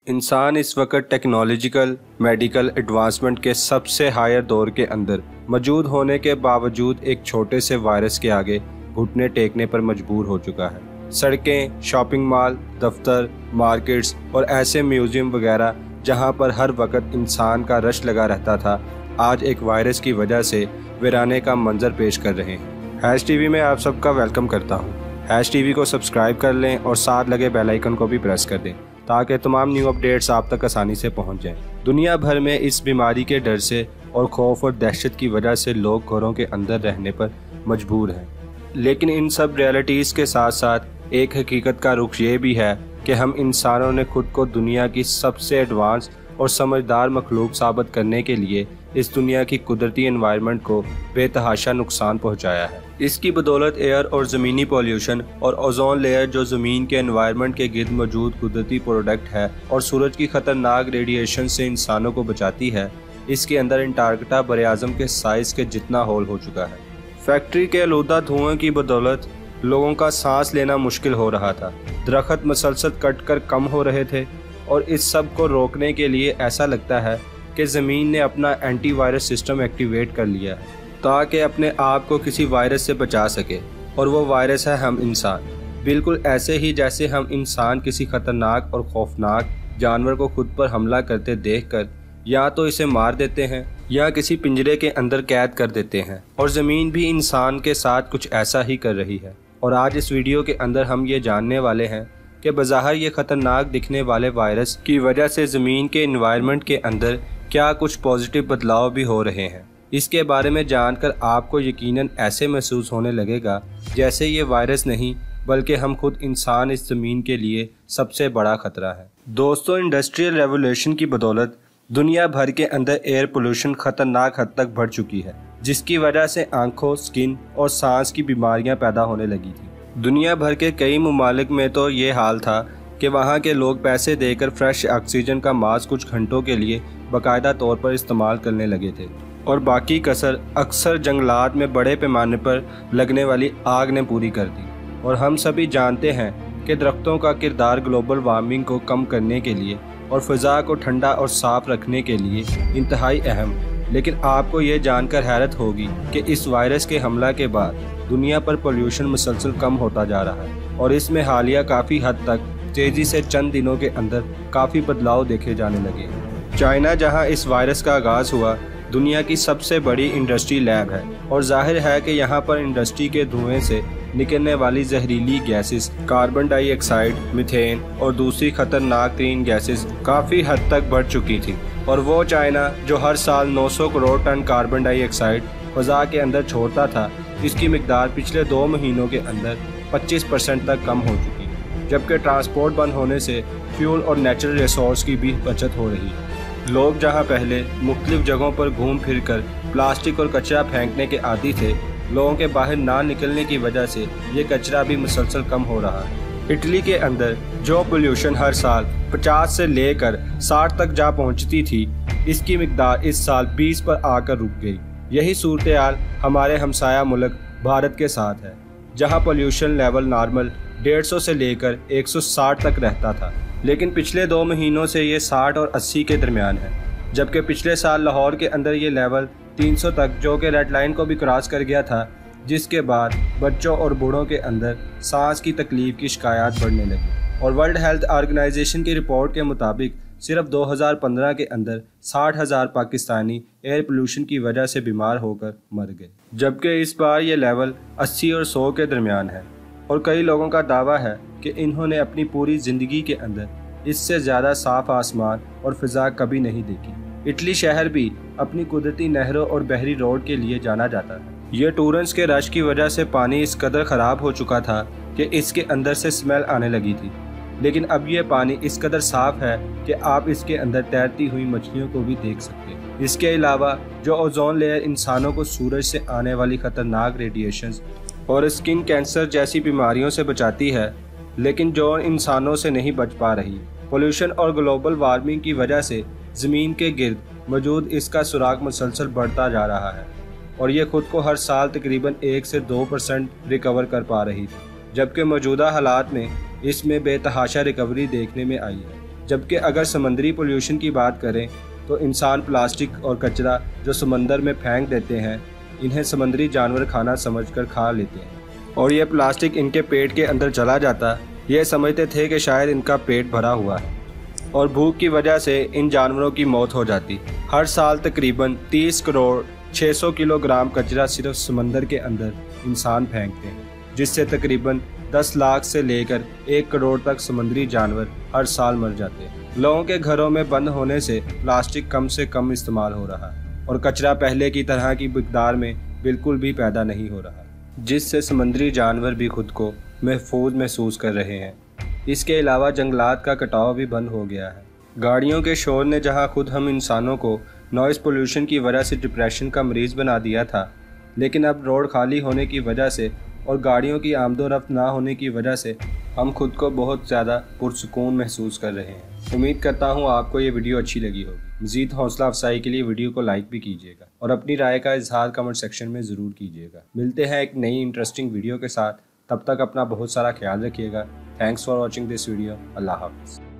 انسان اس وقت technological medical advancement کے سب سے ہائر دور کے اندر موجود ہونے کے باوجود ایک چھوٹے سے وائرس کے آگے گھٹنے ٹیکنے پر مجبور ہو چکا ہے۔ سڑکیں، شاپنگ مال، دفتر، مارکیٹس اور ایسے میوزیم وغیرہ جہاں پر ہر وقت انسان کا رش لگا رہتا تھا، آج ایک وائرس کی وجہ سے ویرانے کا منظر پیش کر رہے ہیں۔ ہیش ٹی وی میں آپ سب کا ویلکم کرتا ہوں۔ ہیش ٹی وی کو سبسکرائب کر لیں اور ساتھ لگے بیل آئیکن کو بھی پریس کر دیں تاکہ تمام نیو اپڈیٹس آپ تک آسانی سے پہنچ جائیں۔ دنیا بھر میں اس بیماری کے ڈر سے اور خوف اور دہشت کی وجہ سے لوگ گھروں کے اندر رہنے پر مجبور ہیں، لیکن ان سب ریالٹیز کے ساتھ ساتھ ایک حقیقت کا رخ یہ بھی ہے کہ ہم انسانوں نے خود کو دنیا کی سب سے ایڈوانس اور سمجھدار مخلوق ثابت کرنے کے لیے اس دنیا کی قدرتی انوائرمنٹ کو بے تحاشا نقصان پہنچایا ہے۔ اس کی بدولت ایئر اور زمینی پولیوشن اور اوزون لیئر جو زمین کے انوائرمنٹ کے گرد موجود قدرتی پروڈکٹ ہے اور سورج کی خطرناک ریڈیشن سے انسانوں کو بچاتی ہے، اس کے اندر انٹارکٹا براعظم کے سائز کے جتنا ہول ہو چکا ہے۔ فیکٹری کے آلودہ دھوئیں کی بدولت لوگوں کا سانس لینا مشکل ہو رہا تھا، درخت مسلسل کٹ کر کم ہو رہے تھے اور اس سب کو روکنے کے لیے ایسا لگتا ہے کہ زمین نے اپنا اینٹی وائرس سسٹم ایکٹیویٹ کر لیا ہے تاکہ اپنے آپ کو کسی وائرس سے بچا سکے، اور وہ وائرس ہے ہم انسان۔ بالکل ایسے ہی جیسے ہم انسان کسی خطرناک اور خوفناک جانور کو خود پر حملہ کرتے دیکھ کر یا تو اسے مار دیتے ہیں یا کسی پنجرے کے اندر قید کر دیتے ہیں، اور زمین بھی انسان کے ساتھ کچھ ایسا ہی کر رہی ہے۔ اور آج اس ویڈیو کے اندر ہم یہ جاننے والے ہیں کہ بظاہر یہ خطرناک دکھنے والے وائرس کی وجہ سے زمین کے انوائرمنٹ کے اندر کیا کچھ پازیٹیو بدلاؤ بھی ہو رہے ہیں۔ اس کے بارے میں جان کر آپ کو یقیناً ایسے محسوس ہونے لگے گا جیسے یہ وائرس نہیں بلکہ ہم خود انسان اس زمین کے لیے سب سے بڑا خطرہ ہے۔ دوستو، انڈسٹریل ریولوشن کی بدولت دنیا بھر کے اندر ایئر پولوشن خطرناک حد تک بڑھ چکی ہے، جس کی وجہ سے آنکھوں، سکن اور سانس کی بیماریاں پیدا ہونے لگی تھیں۔ دنیا بھر کے کئی ممالک میں تو یہ حال تھا کہ وہاں کے لوگ پیسے دے کر فریش آکسیجن کا ماسک کچھ گھنٹوں کے لیے باقاعدہ طور پر استعمال کرنے لگے تھے، اور باقی کسر اکثر جنگلات میں بڑے پیمانے پر لگنے والی آگ نے پوری کر دی۔ اور ہم سبھی جانتے ہیں کہ درختوں کا کردار گلوبل وارمنگ کو کم کرنے کے لیے اور فضا کو ٹھنڈا اور صاف رکھنے کے لیے انتہائی اہم ہے، لیکن آپ کو یہ جان کر حیرت ہوگی کہ اس وائرس کے حملہ کے بعد دنیا پر پولیوشن مسلسل کم ہوتا جا رہا ہے، اور اس میں حالیہ کافی حد تک تیزی سے چند دنوں کے اندر کافی بدلاؤ دیکھے جانے لگے ہیں۔ چائنا، جہاں اس وائرس کا آغاز ہوا، دنیا کی سب سے بڑی انڈسٹری لیب ہے، اور ظاہر ہے کہ یہاں پر انڈسٹری کے دھوئیں سے نکلنے والی زہریلی گیسز، کاربن ڈائی آکسائڈ، میتھین اور دوسری خطرناک ترین گیسز کافی حد تک بڑھ چکی تھی، اور وہ چائنا جو ہر سال 900 کروڑ ٹن کاربن ڈائی آکسائڈ فضا کے اندر چھوڑتا تھا، اس کی مقدار پچھلے 2 مہینوں کے اندر 25% تک کم ہو چکی، جبکہ ٹرانسپورٹ بند ہونے سے فیول اور نیچرل ریسورس کی بھی بچت ہو رہی ہے۔ لوگ جہاں پہلے مختلف جگہوں پر گھوم پھر کر پلاسٹک اور کچرا پھینکنے کے عادی تھے، لوگوں کے باہر نہ نکلنے کی وجہ سے یہ کچرا بھی مسلسل کم ہو رہا ہے۔ اٹلی کے اندر جو پولیوشن ہر سال 50 سے لے کر 60 تک جا پہنچتی تھی، اس کی مقدار اس سال 20 پر آ کر رک گئی۔ یہی صورتحال ہمارے ہمسایہ ملک بھارت کے ساتھ ہے، جہاں پولیوشن لیول نارمل 150 سے لے کر 160 تک رہتا تھا، لیکن پچھلے 2 مہینوں سے یہ 60 اور 80 کے درمیان ہے، جبکہ پچھلے سال لاہور کے اندر یہ لیول 300 تک، جو کہ ریڈ لائن کو بھی کراس کر گیا تھا، جس کے بعد بچوں اور بوڑھوں کے اندر سانس کی تکلیف کی شکایات بڑھنے لگی، اور ورلڈ ہیلتھ آرگنائزیشن کی رپورٹ کے مطابق صرف 2015 کے اندر 60,000 پاکستانی ایئر پولوشن کی وجہ سے بیمار ہو کر مر گئے، جبکہ اس بار یہ لیول 80 اور 100 کے درمیان ہے، اور کئی لوگوں کا دعویٰ ہے کہ انہوں نے اپنی پوری زندگی کے اندر اس سے زیادہ صاف آسمان اور فضا کبھی نہیں دیکھی۔ اٹلی شہر بھی اپنی قدرتی نہروں اور بحری روڈ کے لیے جانا جاتا ہے۔ یہ ٹورنٹس کے رش کی وجہ سے پانی اس قدر خراب ہو چکا تھا کہ اس کے اندر سے اسمیل آنے لگی تھی، لیکن اب یہ پانی اس قدر صاف ہے کہ آپ اس کے اندر تیرتی ہوئی مچھلیوں کو بھی دیکھ سکتے ہیں۔ اس کے علاوہ جو اوزون لیئر انسانوں کو سورج سے آنے والی خطرناک ریڈیشنز اور اسکن کینسر جیسی بیماریوں سے بچاتی ہے، لیکن جو انسانوں سے نہیں بچ پا رہی۔ پولیوشن اور گلوبل وارمنگ کی وجہ سے زمین کے گرد موجود اس کا سراغ مسلسل بڑھتا جا رہا ہے، اور یہ خود کو ہر سال تقریباً 1 سے 2% ریکور کر پا رہی تھی، جبکہ موجودہ حالات میں اس میں بے تحاشا ریکوری دیکھنے میں آئی ہے۔ جبکہ اگر سمندری پولیوشن کی بات کریں تو انسان پلاسٹک اور کچرا جو سمندر میں پھینک دیتے ہیں انہیں سمندری جانور کھانا سمجھ کر کھا لیتے ہیں، اور یہ پلاسٹک ان کے پیٹ کے اندر چلا جاتا، یہ سمجھتے تھے کہ شاید ان کا پیٹ بھرا ہوا ہے، اور بھوک کی وجہ سے ان جانوروں کی موت ہو جاتی۔ ہر سال تقریباً 30 کروڑ 600 کلو گرام کچرا صرف سمندر کے اندر انسان پھینکتے ہیں، جس سے تقریباً 10 لاکھ سے لے کر 1 کروڑ تک سمندری جانور ہر سال مر جاتے ہیں۔ لوگوں کے گھروں میں بند ہونے سے پلاسٹک کم سے کم استعمال ہو رہا ہے، اور کچرا پہلے کی طرح کی مقدار میں بالکل بھی پیدا نہیں ہو رہا، جس سے سمندری جانور بھی خود کو محفوظ محسوس کر رہے ہیں۔ اس کے علاوہ جنگلات کا کٹاؤ بھی بند ہو گیا ہے۔ گاڑیوں کے شور نے جہاں خود ہم انسانوں کو نوائز پولیوشن کی وجہ سے ڈپریشن کا مریض بنا دیا تھا، لیکن اب روڈ خالی ہونے کی وجہ سے اور گاڑیوں کی آمد و رفت نہ ہونے کی وجہ سے ہم خود کو بہت زیادہ پرسکون محسوس کر رہے ہیں۔ امید کرتا ہوں آپ کو یہ ویڈیو اچھی لگی ہوگی۔ مزید حوصلہ افزائی کے لیے ویڈیو کو لائک بھی کیجیے گا اور اپنی رائے کا اظہار کمنٹ سیکشن میں ضرور کیجیے گا۔ ملتے ہیں ایک نئی انٹرسٹنگ ویڈیو کے ساتھ، تب تک اپنا بہت سارا خیال رکھیے گا۔ Thanks for watching this video. Allah حافظ۔